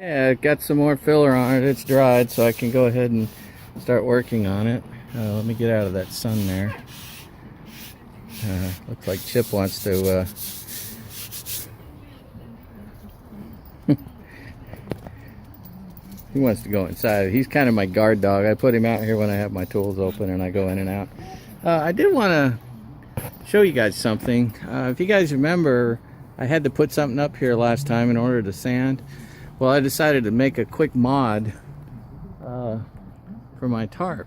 Yeah, I've got some more filler on it. It's dried, so I can go ahead and start working on it. Let me get out of that sun there. Looks like Chip wants to he wants to go inside. He's kind of my guard dog. I put him out here when I have my tools open and I go in and out. I did want to show you guys something. If you guys remember, I had to put something up here last time in order to sand. Well, I decided to make a quick mod for my tarp.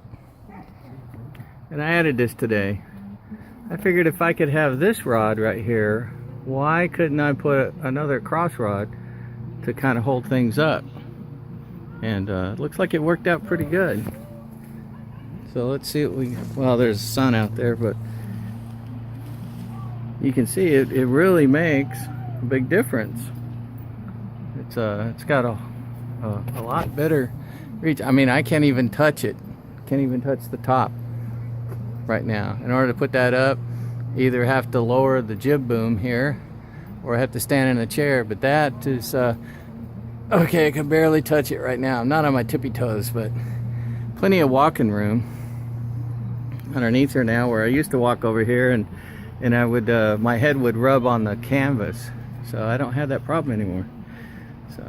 And I added this today. I figured if I could have this rod right here, why couldn't I put another cross rod to kind of hold things up? And it looks like it worked out pretty good. So let's see what we, well, there's sun out there, but you can see it really makes a big difference. It's got a lot better reach. I mean, I can't even touch it. Can't even touch the top right now. In order to put that up, either have to lower the jib boom here or I have to stand in a chair, but that is okay. I can barely touch it right now. I'm not on my tippy toes, but plenty of walking room underneath her now, where I used to walk over here and I would my head would rub on the canvas, so I don't have that problem anymore. So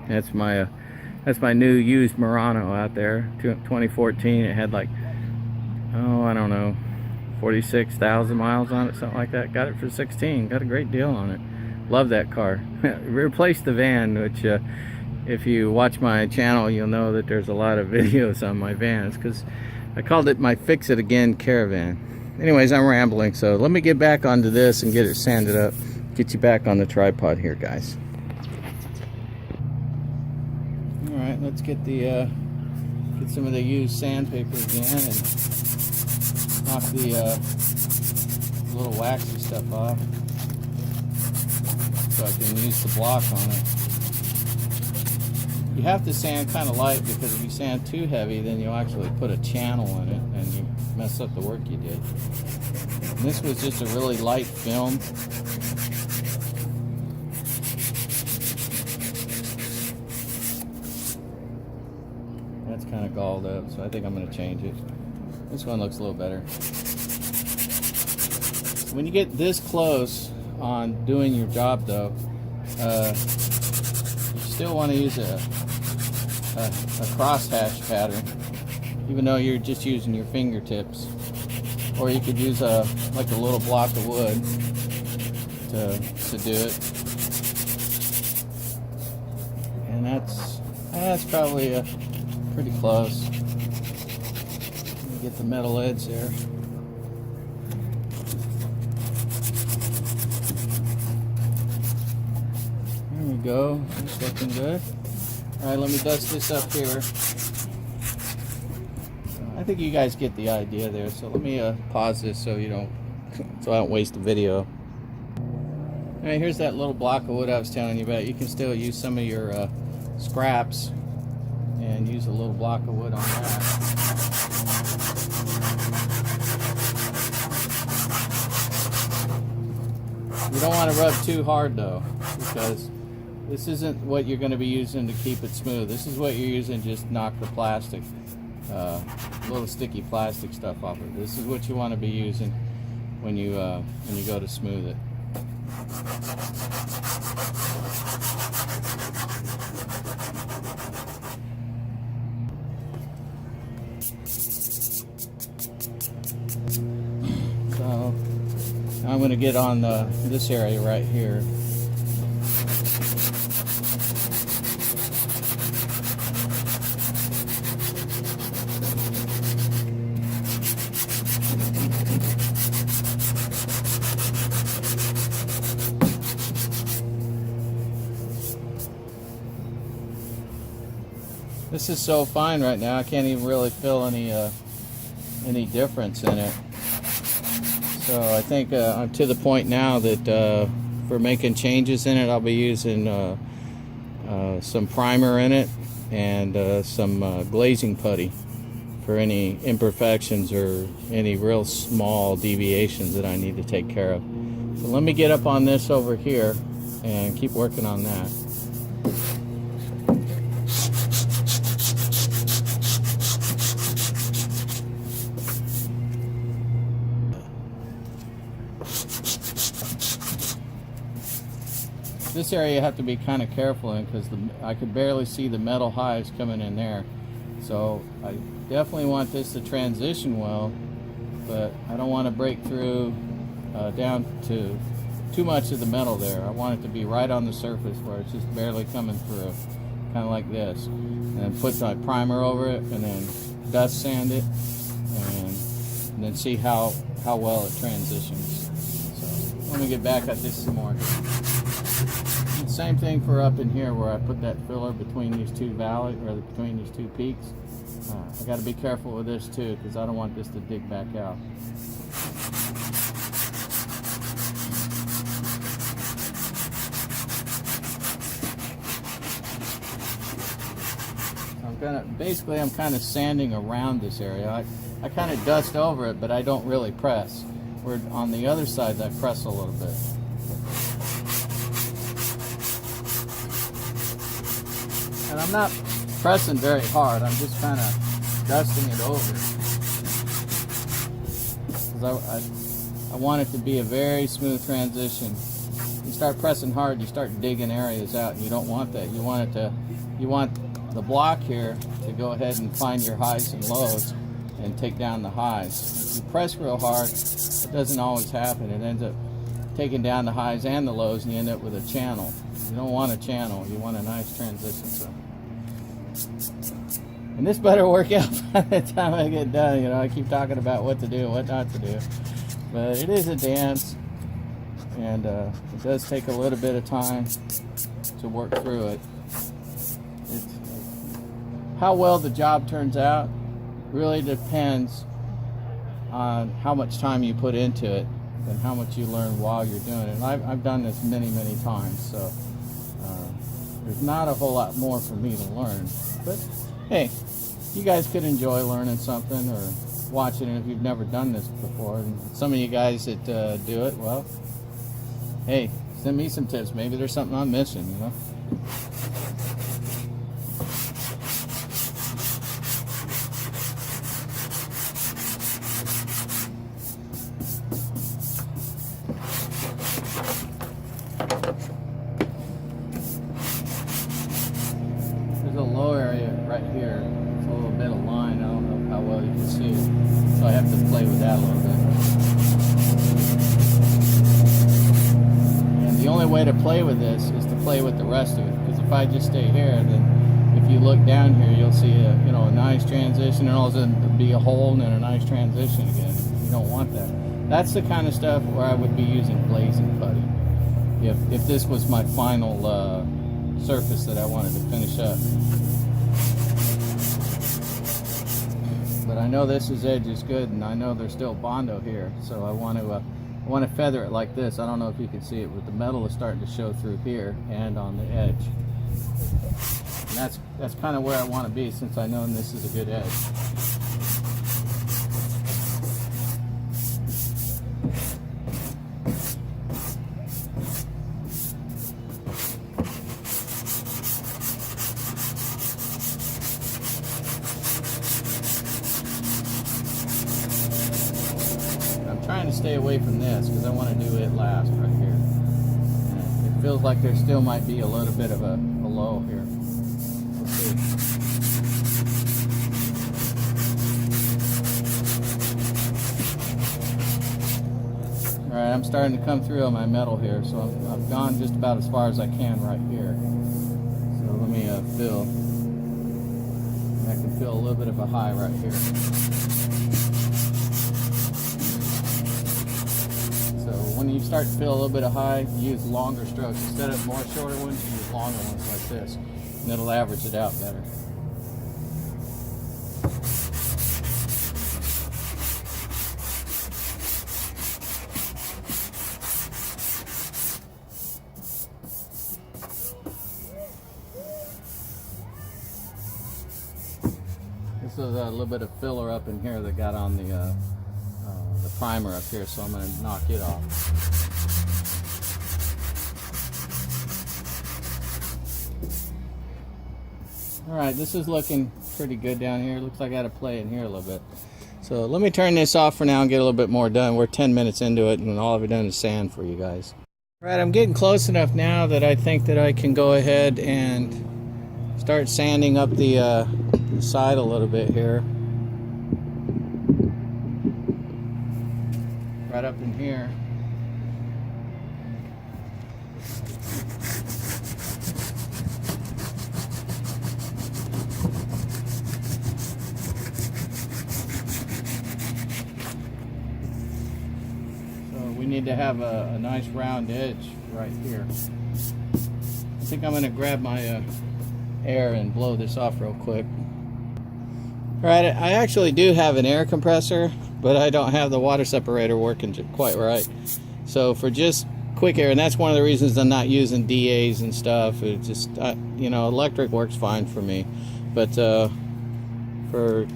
that's my new used Murano out there, 2014. It had like, oh, I don't know, 46,000 miles on it, something like that. Got it for 16. Got a great deal on it. Love that car. Replaced the van, which if you watch my channel, you'll know that there's a lot of videos on my vans, because I called it my Fix It Again caravan. Anyways, I'm rambling, so let me get back onto this and get it sanded up. Get you back on the tripod here, guys. All right, let's get the get some of the used sandpaper again and knock the little waxy stuff off, so I can use the block on it. You have to sand kind of light, because if you sand too heavy, then you'll actually put a channel in it and you mess up the work you did. And this was just a really light film. That's kind of galled up, so I think I'm going to change it. This one looks a little better. When you get this close on doing your job, though, you still want to use a crosshatch pattern, even though you're just using your fingertips. Or you could use like a little block of wood to do it. And that's probably pretty close. Let me get the metal edge there. There we go. It's looking good. Alright, let me dust this up here. I think you guys get the idea there, so let me pause this so I don't waste the video. Alright, here's that little block of wood I was telling you about. You can still use some of your scraps and use a little block of wood on that. You don't want to rub too hard though, because this isn't what you're going to be using to keep it smooth. This is what you're using just knock the plastic, little sticky plastic stuff off of it. This is what you want to be using when you go to smooth it. So I'm going to get on this area right here. This is so fine right now, I can't even really feel any difference in it. So I think I'm to the point now that for making changes in it, I'll be using some primer in it and some glazing putty for any imperfections or any real small deviations that I need to take care of. So let me get up on this over here and keep working on that. This area you have to be kind of careful in because I could barely see the metal hives coming in there. So I definitely want this to transition well, but I don't want to break through down to too much of the metal there. I want it to be right on the surface where it's just barely coming through, kind of like this. And then put my primer over it, and then dust sand it, and then see how well it transitions. So let me get back at this some more. And same thing for up in here where I put that filler between these two valleys, or between these two peaks. I got to be careful with this too because I don't want this to dig back out. I'm kind of sanding around this area. I kind of dust over it, but I don't really press. Where on the other side, I press a little bit. And I'm not pressing very hard. I'm just kind of dusting it over. Because I want it to be a very smooth transition. You start pressing hard, you start digging areas out, and you don't want that. You want the block here to go ahead and find your highs and lows and take down the highs. If you press real hard, it doesn't always happen. It ends up taking down the highs and the lows, and you end up with a channel. You don't want a channel, you want a nice transition. So, and this better work out by the time I get done. You know, I keep talking about what to do and what not to do, but it is a dance, and it does take a little bit of time to work through it. How well the job turns out really depends on how much time you put into it and how much you learn while you're doing it. And I've done this many times, so there's not a whole lot more for me to learn. But hey, you guys could enjoy learning something or watching it if you've never done this before. And some of you guys that do it, well, hey, send me some tips. Maybe there's something I'm missing, you know. There's a low area right here. It's a little bit of line. I don't know how well you can see it. So I have to play with that a little bit. And the only way to play with this is to play with the rest of it. Because if I just stay here, then if you look down here, you'll see a nice transition, and all of a sudden there'll be a hole and then a nice transition again. You don't want that. That's the kind of stuff where I would be using glazing putty. If this was my final surface that I wanted to finish up. But I know this edge is good, and I know there's still Bondo here, so I want to feather it like this. I don't know if you can see it, but the metal is starting to show through here and on the edge. And that's kind of where I want to be, since I know this is a good edge. Trying to stay away from this because I want to do it last right here. And it feels like there still might be a little bit of a low here. We'll see. Alright, I'm starting to come through on my metal here, so I've gone just about as far as I can right here. So let me fill. I can feel a little bit of a high right here. When you start to feel a little bit of high, use longer strokes. Instead of more shorter ones, use longer ones like this. And it'll average it out better. This is a little bit of filler up in here that got on the primer up here, so I'm going to knock it off. Alright, this is looking pretty good down here. Looks like I got to play in here a little bit. So let me turn this off for now and get a little bit more done. We're 10 minutes into it, and all I've done is sand for you guys. Right, I'm getting close enough now that I think that I can go ahead and start sanding up the side a little bit here. Right up in here. We need to have a nice round edge right here. I think I'm going to grab my air and blow this off real quick. Alright, I actually do have an air compressor, but I don't have the water separator working quite right. So for just quick air, and that's one of the reasons I'm not using DAs and stuff. It's just, you know, electric works fine for me. But for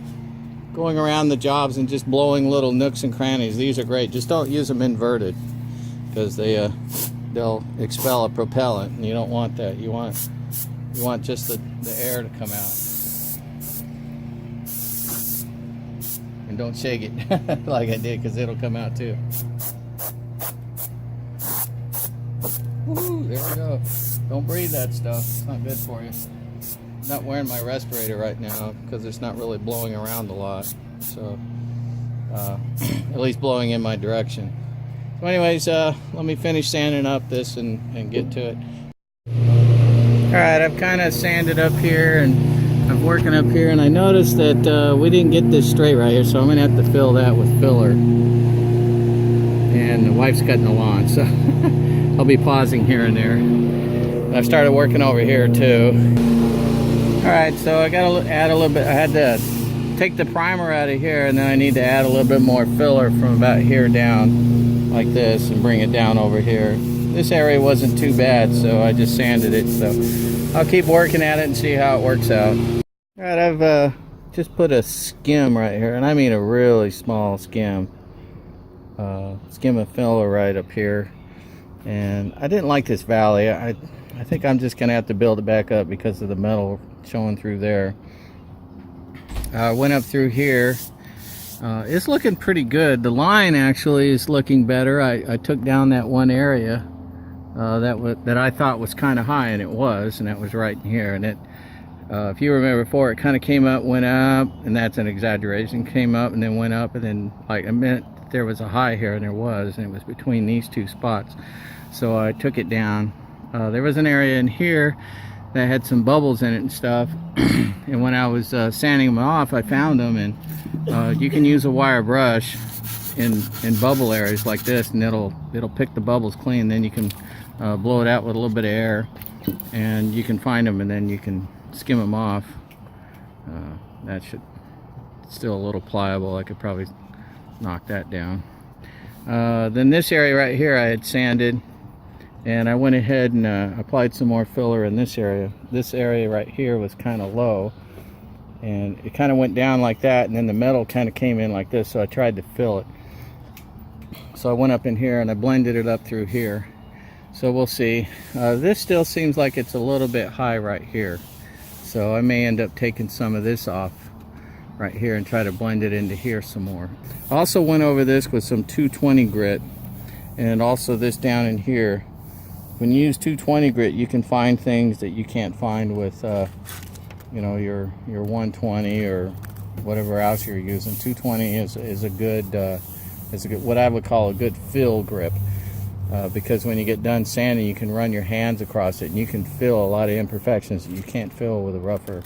going around the jobs and just blowing little nooks and crannies, these are great. Just don't use them inverted, because they'll expel a propellant, and you don't want that. You want just the air to come out. And don't shake it like I did, because it'll come out too. Woo, there we go. Don't breathe that stuff. It's not good for you. I'm not wearing my respirator right now because it's not really blowing around a lot. So, at least blowing in my direction. So anyways, let me finish sanding up this and get to it. Alright, I've kind of sanded up here and I'm working up here, and I noticed that we didn't get this straight right here, so I'm going to have to fill that with filler. And the wife's cutting the lawn, so I'll be pausing here and there. I've started working over here too. Alright, so I got to add a little bit. I had to take the primer out of here, and then I need to add a little bit more filler from about here down like this and bring it down over here. This area wasn't too bad, so I just sanded it. So I'll keep working at it and see how it works out. Alright, I've just put a skim right here, and I mean a really small skim. Skim of filler right up here. And I didn't like this valley. I think I'm just going to have to build it back up because of the metal showing through there. I went up through here. It's looking pretty good. The line actually is looking better. I took down that one area that I thought was kind of high, and it was, and that was right in here. And it, if you remember before, it kind of came up, went up, and that's an exaggeration. Came up and then went up, and then like a minute there was a high here, and there was, and it was between these two spots. So I took it down. There was an area in here that had some bubbles in it and stuff, and when I was sanding them off, I found them. And you can use a wire brush in bubble areas like this, and it'll pick the bubbles clean. Then you can blow it out with a little bit of air, and you can find them, and then you can skim them off. That should still a little pliable. I could probably knock that down. Then this area right here I had sanded, and I went ahead and applied some more filler in this area. This area right here was kind of low, and it kind of went down like that, and then the metal kind of came in like this, so I tried to fill it. So I went up in here and I blended it up through here. So we'll see. This still seems like it's a little bit high right here, so I may end up taking some of this off right here and try to blend it into here some more. I also went over this with some 220 grit, and also this down in here. When you use 220 grit, you can find things that you can't find with you know, your 120 or whatever else you're using. 220 is a good what I would call a good fill grip, because when you get done sanding, you can run your hands across it and you can fill a lot of imperfections that you can't fill with a rougher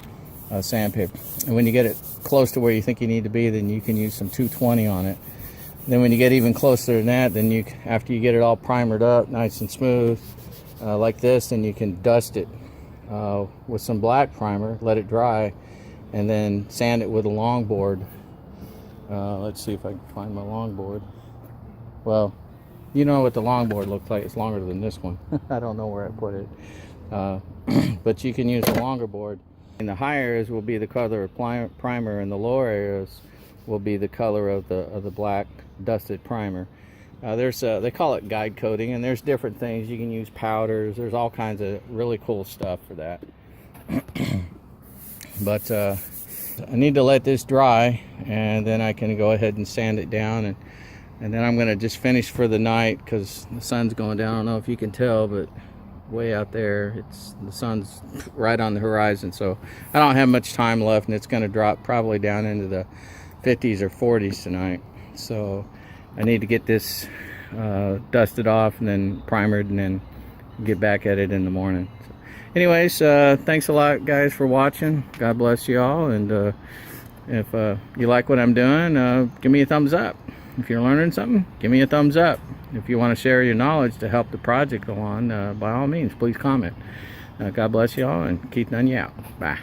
sandpaper. And when you get it close to where you think you need to be, then you can use some 220 on it. Then when you get even closer than that, then after you get it all primered up nice and smooth like this, then you can dust it with some black primer, let it dry, and then sand it with a longboard. Let's see if I can find my longboard. Well, you know what the longboard looks like. It's longer than this one. I don't know where I put it. But you can use a longer board. And the high areas will be the color of primer, and the lower areas will be the color of the black dusted primer. They call it guide coating, and there's different things. You can use powders. There's all kinds of really cool stuff for that. But I need to let this dry, and then I can go ahead and sand it down and And then I'm gonna just finish for the night because the sun's going down. I don't know if you can tell, but way out there, the sun's right on the horizon. So I don't have much time left, and it's gonna drop probably down into the 50s or 40s tonight. So I need to get this dusted off and then primered, and then get back at it in the morning. So anyways, thanks a lot, guys, for watching. God bless you all, and if you like what I'm doing, give me a thumbs up. If you're learning something, give me a thumbs up. If you want to share your knowledge to help the project along, by all means, please comment. God bless you all, and Keith Nunn, you out. Bye.